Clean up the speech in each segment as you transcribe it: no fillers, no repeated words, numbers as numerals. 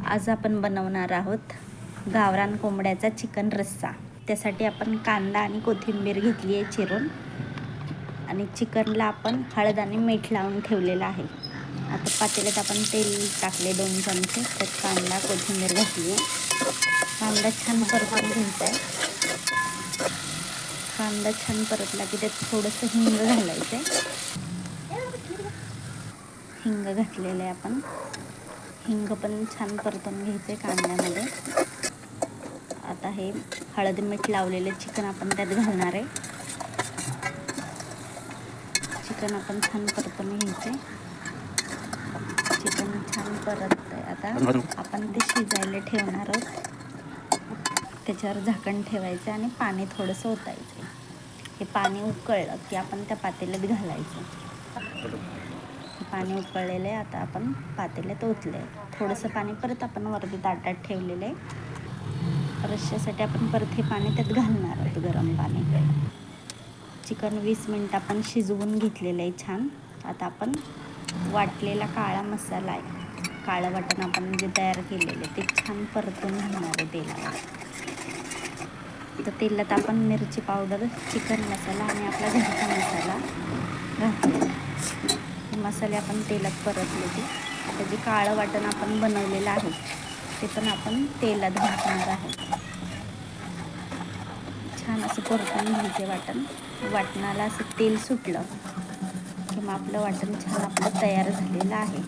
आज आपण बनवणार आहोत गावरान कोंबड्याचा चिकन रस्सा। त्यासाठी आपण कांदा आणि कोथिंबीर घेतली आहे चिरून आणि चिकनला आपण हळद आणि मीठ लावून ठेवलेलं आहे। आता पातेल्यात आपण तेल टाकले 2 चमचे, त्यात कांदा कोथिंबीर घातली आहे। कांदा छान परतून घ्यायचा आहे। कांदा छान परतला की त्यात थोडंसं हिंग घालायचं आहे। हिंग घातलेलं आहे आपण। हिंग पण छान परतून घ्यायचे कांद्यामध्ये। आता हे हळद मीठ लावलेले चिकन आपण त्यात घालणार आहे। चिकन आपण छान परतून घ्यायचे। चिकन छान परततंय। आता आपण ते शिजायला ठेवणार आहोत। त्याच्यावर झाकण ठेवायचं आणि पाणी थोडंसं ओतायचं। हे पाणी उकळलं की आपण त्या पातेल्यात घालायचं। पाणी उकळलेलं आहे। आता आपण पातेल्यात ओतले। थोडंसं पाणी परत आपण वरती ताटात ठेवलेलं आहे। रश्श्यासाठी आपण परत हे पाणी त्यात घालणार आहोत, गरम पाणी। चिकन 20 मिनिट आपण शिजवून घेतलेलं आहे छान। आता आपण वाटलेला काळा मसाला आहे, काळं वाटण आपण जे तयार केलेलं आहे ते छान परतून घेणार आहे तेलावर। तर तेलात आपण मिरची पावडर, चिकन मसाला आणि आपला घरचा मसाला घातलेला। मसाले आपण तेलात परतले की त्याचे काळं वाटण आपण बनवलेलं आहे ते पण आपण तेलात घालणार आहे। छान असं परतून घ्यायचे वाटण। वाटणाला असं तेल सुटलं की मग आपलं वाटण छान आपलं तयार झालेलं आहे।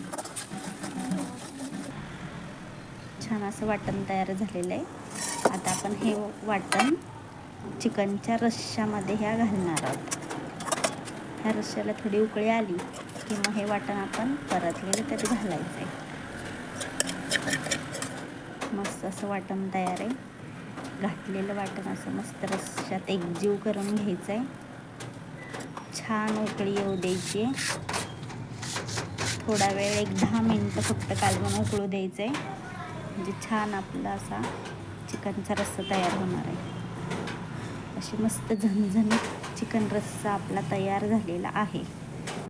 छान असं वाटण तयार झालेलं आहे। आता आपण हे वाटण चिकनच्या रश्श्यामध्ये ह्या घालणार आहोत। ह्या रश्श्याला थोडी उकळी आली की मग हे वाटण आपण परतलेलं त्यात घालायचं आहे। मस्त असं वाटण तयार आहे। घातलेलं वाटण असं मस्त रश्श्यात एकजीव करून घ्यायचं आहे। छान उकळी येऊ द्यायची आहे। थोडा वेळ 1-10 मिनटं फक्त कालवून उकळू द्यायचं आहे, म्हणजे छान आपला असा चिकनचा रस्सा तयार होणार आहे। अशी मस्त झणझणीत चिकन रस्सा आपला तयार झालेला आहे।